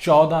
14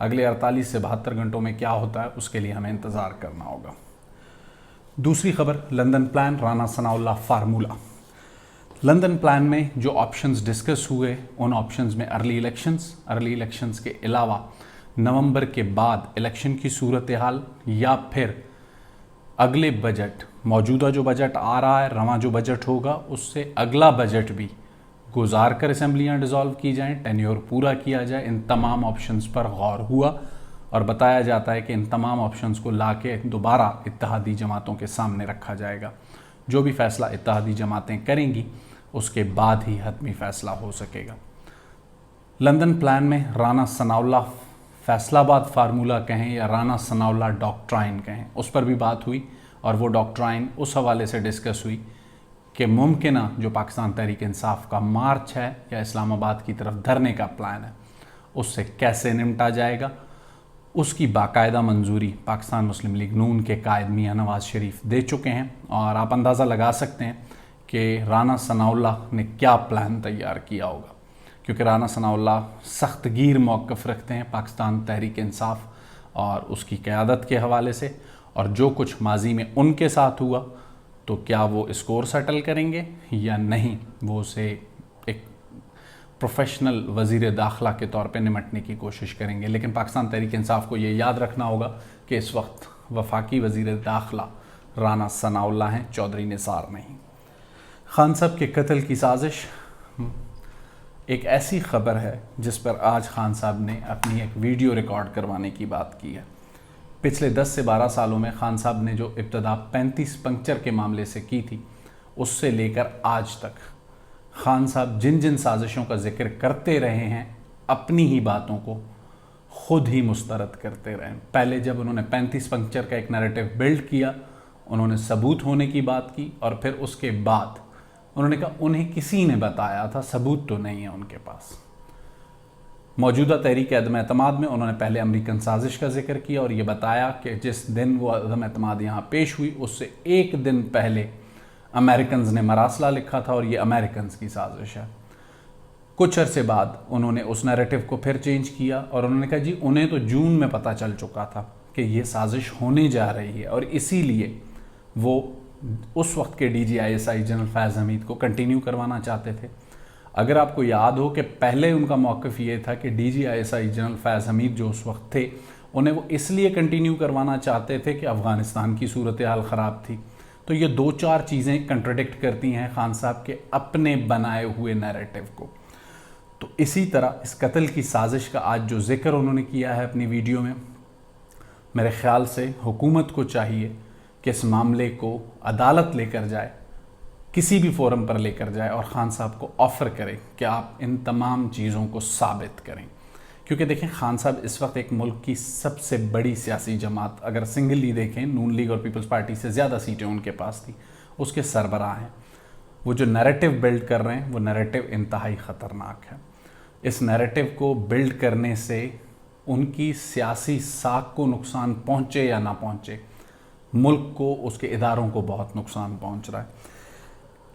اگلے 48 سے 72 گھنٹوں میں کیا ہوتا ہے اس کے لیے ہمیں انتظار کرنا ہوگا۔ دوسری خبر، لندن پلان، رانا ثناء اللہ فارمولا۔ لندن پلان میں جو آپشنز ڈسکس ہوئے ان آپشنز میں ارلی الیکشنز کے علاوہ نومبر کے بعد الیکشن کی صورتحال یا پھر اگلے بجٹ، موجودہ جو بجٹ آ رہا ہے، رواں جو بجٹ ہوگا اس سے اگلا بجٹ بھی گزار کر اسمبلیاں ڈیزالو کی جائیں، ٹینیور پورا کیا جائے، ان تمام آپشنز پر غور ہوا اور بتایا جاتا ہے کہ ان تمام آپشنز کو لا کے دوبارہ اتحادی جماعتوں کے سامنے رکھا جائے گا۔ جو بھی فیصلہ اتحادی جماعتیں کریں گی اس کے بعد ہی حتمی فیصلہ ہو سکے گا۔ لندن پلان میں رانا ثناء اللہ فیصلہ آباد فارمولا کہیں یا رانا ثناء اللہ ڈاکٹرائن کہیں، اس پر بھی بات ہوئی اور وہ ڈاکٹرائن اس حوالے سے ڈسکس ہوئی کہ ممکنہ جو پاکستان تحریک انصاف کا مارچ ہے یا اسلام آباد کی طرف دھرنے کا پلان ہے اس سے کیسے نمٹا جائے گا۔ اس کی باقاعدہ منظوری پاکستان مسلم لیگ نون کے قائد میاں نواز شریف دے چکے ہیں اور آپ اندازہ لگا سکتے ہیں کہ رانا ثناء اللہ نے کیا پلان تیار کیا ہوگا، کیونکہ رانا ثناء اللہ سخت گیر موقف رکھتے ہیں پاکستان تحریک انصاف اور اس کی قیادت کے حوالے سے، اور جو کچھ ماضی میں ان کے ساتھ ہوا تو کیا وہ اسکور سیٹل کریں گے یا نہیں، وہ اسے ایک پروفیشنل وزیر داخلہ کے طور پہ نمٹنے کی کوشش کریں گے۔ لیکن پاکستان تحریک انصاف کو یہ یاد رکھنا ہوگا کہ اس وقت وفاقی وزیر داخلہ رانا ثناء اللہ ہیں، چودھری نثار نہیں۔ خان صاحب کے قتل کی سازش ایک ایسی خبر ہے جس پر آج خان صاحب نے اپنی ایک ویڈیو ریکارڈ کروانے کی بات کی ہے۔ پچھلے 10 سے 12 سالوں میں خان صاحب نے جو ابتدا 35 پنکچر کے معاملے سے کی تھی اس سے لے کر آج تک خان صاحب جن جن سازشوں کا ذکر کرتے رہے ہیں اپنی ہی باتوں کو خود ہی مسترد کرتے رہے۔ پہلے جب انہوں نے 35 پنکچر کا ایک نیریٹو بلڈ کیا انہوں نے ثبوت ہونے کی بات کی، اور پھر اس کے بعد انہوں نے کہا انہیں کسی نے بتایا تھا، ثبوت تو نہیں ہے ان کے پاس۔ موجودہ تحریک عدم اعتماد میں انہوں نے پہلے امریکن سازش کا ذکر کیا اور یہ بتایا کہ جس دن وہ عدم اعتماد یہاں پیش ہوئی اس سے ایک دن پہلے امریکنز نے مراسلہ لکھا تھا اور یہ امریکنز کی سازش ہے۔ کچھ عرصے بعد انہوں نے اس نیریٹو کو پھر چینج کیا اور انہوں نے کہا جی انہیں تو جون میں پتہ چل چکا تھا کہ یہ سازش ہونے جا رہی ہے، اور اسی لیے وہ اس وقت کے DGISI جنرل فیض حمید کو کنٹینیو کروانا چاہتے تھے۔ اگر آپ کو یاد ہو کہ پہلے ان کا موقف یہ تھا کہ DGISI جنرل فیض حمید جو اس وقت تھے انہیں وہ اس لیے کنٹینیو کروانا چاہتے تھے کہ افغانستان کی صورتحال خراب تھی۔ تو یہ 2-4 چیزیں کنٹرڈکٹ کرتی ہیں خان صاحب کے اپنے بنائے ہوئے نیریٹو کو۔ تو اسی طرح اس قتل کی سازش کا آج جو ذکر انہوں نے کیا ہے اپنی ویڈیو میں، میرے خیال سے حکومت کو چاہیے کہ اس معاملے کو عدالت لے کر جائے، کسی بھی فورم پر لے کر جائے اور خان صاحب کو آفر کرے کہ آپ ان تمام چیزوں کو ثابت کریں۔ کیونکہ دیکھیں خان صاحب اس وقت ایک ملک کی سب سے بڑی سیاسی جماعت، اگر سنگلی دیکھیں نون لیگ اور پیپلز پارٹی سے زیادہ سیٹیں ان کے پاس تھی، اس کے سربراہ ہیں۔ وہ جو نیریٹو بلڈ کر رہے ہیں وہ نیریٹو انتہائی خطرناک ہے۔ اس نیریٹو کو بلڈ کرنے سے ان کی سیاسی ساکھ کو نقصان پہنچے یا نہ پہنچے، ملک کو، اس کے اداروں کو بہت نقصان پہنچ رہا ہے۔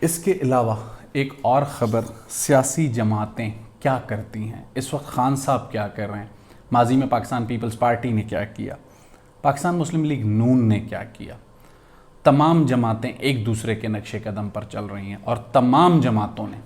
اس کے علاوہ ایک اور خبر، سیاسی جماعتیں کیا کرتی ہیں اس وقت، خان صاحب کیا کر رہے ہیں، ماضی میں پاکستان پیپلز پارٹی نے کیا کیا، پاکستان مسلم لیگ نون نے کیا کیا۔ تمام جماعتیں ایک دوسرے کے نقش قدم پر چل رہی ہیں اور تمام جماعتوں نے،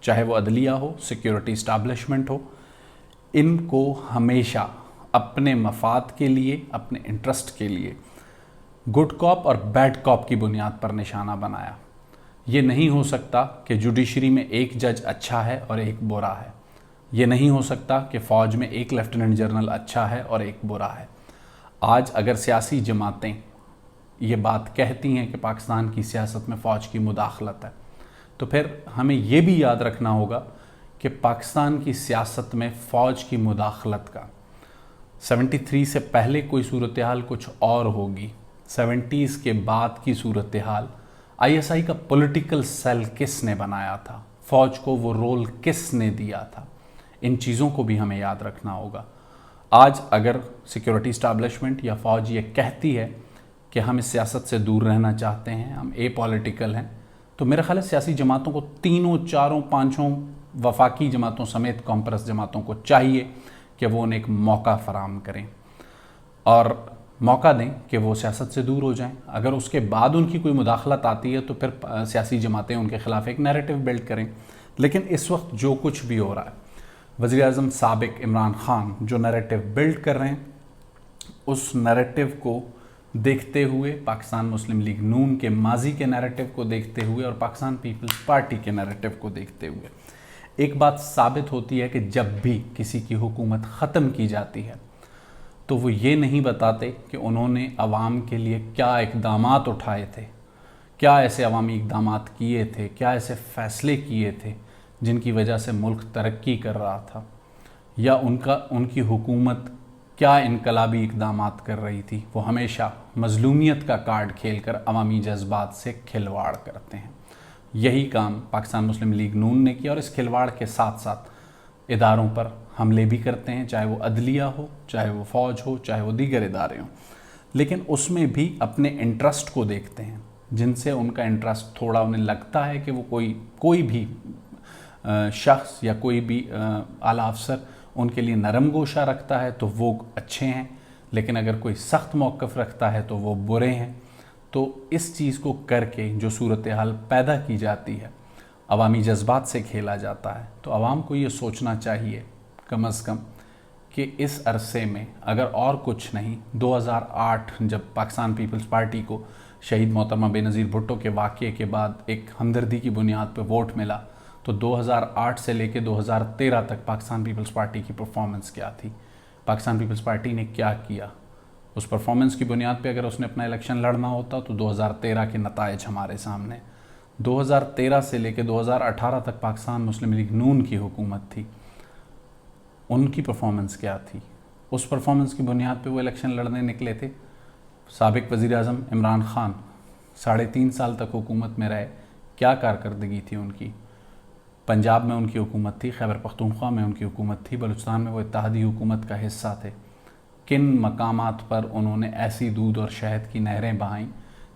چاہے وہ عدلیہ ہو، سیکیورٹی اسٹیبلشمنٹ ہو، ان کو ہمیشہ اپنے مفاد کے لیے، اپنے انٹرسٹ کے لیے گڈ کاپ اور بیڈ کاپ کی بنیاد پر نشانہ بنایا۔ یہ نہیں ہو سکتا کہ جوڈیشری میں ایک جج اچھا ہے اور ایک برا ہے، یہ نہیں ہو سکتا کہ فوج میں ایک لیفٹیننٹ جنرل اچھا ہے اور ایک برا ہے۔ آج اگر سیاسی جماعتیں یہ بات کہتی ہیں کہ پاکستان کی سیاست میں فوج کی مداخلت ہے، تو پھر ہمیں یہ بھی یاد رکھنا ہوگا کہ پاکستان کی سیاست میں فوج کی مداخلت کا 73 سے پہلے کوئی صورتحال کچھ اور ہوگی، 70s کے بعد کی صورتحال ISI کا پولیٹیکل سیل کس نے بنایا تھا، فوج کو وہ رول کس نے دیا تھا، ان چیزوں کو بھی ہمیں یاد رکھنا ہوگا۔ آج اگر سیکیورٹی اسٹیبلشمنٹ یا فوج یہ کہتی ہے کہ ہم اس سیاست سے دور رہنا چاہتے ہیں، ہم اے پولیٹیکل ہیں، تو میرا خیال ہے سیاسی جماعتوں کو 3، 4، 5 وفاقی جماعتوں سمیت کانپرس جماعتوں کو چاہیے کہ وہ انہیں ایک موقع فراہم کریں اور موقع دیں کہ وہ سیاست سے دور ہو جائیں. اگر اس کے بعد ان کی کوئی مداخلت آتی ہے تو پھر سیاسی جماعتیں ان کے خلاف ایک نیریٹو بلڈ کریں. لیکن اس وقت جو کچھ بھی ہو رہا ہے، وزیر اعظم سابق عمران خان جو نیریٹو بلڈ کر رہے ہیں، اس نیریٹو کو دیکھتے ہوئے، پاکستان مسلم لیگ نون کے ماضی کے نیریٹو کو دیکھتے ہوئے اور پاکستان پیپلز پارٹی کے نیریٹو کو دیکھتے ہوئے ایک بات ثابت ہوتی ہے کہ جب بھی کسی کی حکومت ختم کی جاتی ہے تو وہ یہ نہیں بتاتے کہ انہوں نے عوام کے لیے کیا اقدامات اٹھائے تھے، کیا ایسے عوامی اقدامات کیے تھے، کیا ایسے فیصلے کیے تھے جن کی وجہ سے ملک ترقی کر رہا تھا، یا ان کی حکومت کیا انقلابی اقدامات کر رہی تھی. وہ ہمیشہ مظلومیت کا کارڈ کھیل کر عوامی جذبات سے کھلواڑ کرتے ہیں. یہی کام پاکستان مسلم لیگ نون نے کیا اور اس کھلواڑ کے ساتھ ساتھ اداروں پر حملے بھی کرتے ہیں، چاہے وہ عدلیہ ہو، چاہے وہ فوج ہو، چاہے وہ دیگر ادارے ہوں. لیکن اس میں بھی اپنے انٹرسٹ کو دیکھتے ہیں، جن سے ان کا انٹرسٹ تھوڑا انہیں لگتا ہے کہ وہ کوئی بھی شخص یا کوئی بھی اعلیٰ افسر ان کے لیے نرم گوشہ رکھتا ہے تو وہ اچھے ہیں، لیکن اگر کوئی سخت موقف رکھتا ہے تو وہ برے ہیں. تو اس چیز کو کر کے جو صورتحال پیدا کی جاتی ہے، عوامی جذبات سے کھیلا جاتا ہے، تو عوام کو یہ سوچنا چاہیے کم از کم کہ اس عرصے میں اگر اور کچھ نہیں، 2008 جب پاکستان پیپلز پارٹی کو شہید محترمہ بے نظیر بھٹو کے واقعے کے بعد ایک ہمدردی کی بنیاد پہ ووٹ ملا، تو 2008 سے لے کے 2013 تک پاکستان پیپلز پارٹی کی پرفارمنس کیا تھی، پاکستان پیپلز پارٹی نے کیا کیا. اس پرفارمنس کی بنیاد پہ اگر اس نے اپنا الیکشن لڑنا ہوتا تو 2013 کے نتائج ہمارے سامنے. 2013 سے لے کے 2018 تک پاکستان مسلم لیگ نون کی حکومت تھی، ان کی پرفارمنس کیا تھی؟ اس پرفارمنس کی بنیاد پہ وہ الیکشن لڑنے نکلے تھے. سابق وزیر اعظم عمران خان 3.5 سال تک حکومت میں رہے، کیا کارکردگی تھی ان کی؟ پنجاب میں ان کی حکومت تھی، خیبر پختونخوا میں ان کی حکومت تھی، بلوچستان میں وہ اتحادی حکومت کا حصہ تھے. کن مقامات پر انہوں نے ایسی دودھ اور شہد کی نہریں بہائیں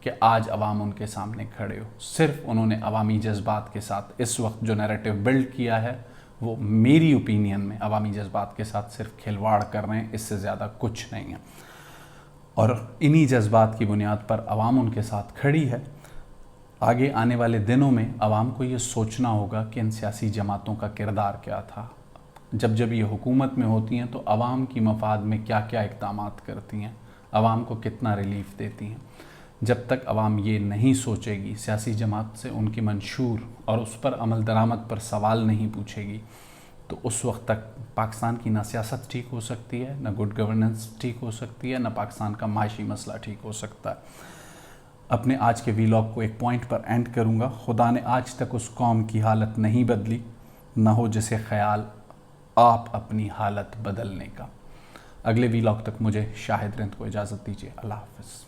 کہ آج عوام ان کے سامنے کھڑے ہو؟ صرف انہوں نے عوامی جذبات کے ساتھ اس وقت جو نیریٹو بلڈ کیا ہے، وہ میری اوپینین میں عوامی جذبات کے ساتھ صرف کھلواڑ کر رہے ہیں، اس سے زیادہ کچھ نہیں ہے. اور انہی جذبات کی بنیاد پر عوام ان کے ساتھ کھڑی ہے. آگے آنے والے دنوں میں عوام کو یہ سوچنا ہوگا کہ ان سیاسی جماعتوں کا کردار کیا تھا. جب یہ حکومت میں ہوتی ہیں تو عوام کی مفاد میں کیا کیا اقدامات کرتی ہیں، عوام کو کتنا ریلیف دیتی ہیں. جب تک عوام یہ نہیں سوچے گی، سیاسی جماعت سے ان کی منشور اور اس پر عمل درآمد پر سوال نہیں پوچھے گی، تو اس وقت تک پاکستان کی نہ سیاست ٹھیک ہو سکتی ہے، نہ گڈ گورننس ٹھیک ہو سکتی ہے، نہ پاکستان کا معاشی مسئلہ ٹھیک ہو سکتا ہے. اپنے آج کے ویلاگ کو ایک پوائنٹ پر اینڈ کروں گا. خدا نے آج تک اس قوم کی حالت نہیں بدلی، نہ ہو جسے خیال آپ اپنی حالت بدلنے کا. اگلے ویلاگ تک مجھے شاہد رند کو اجازت دیجیے. اللہ حافظ.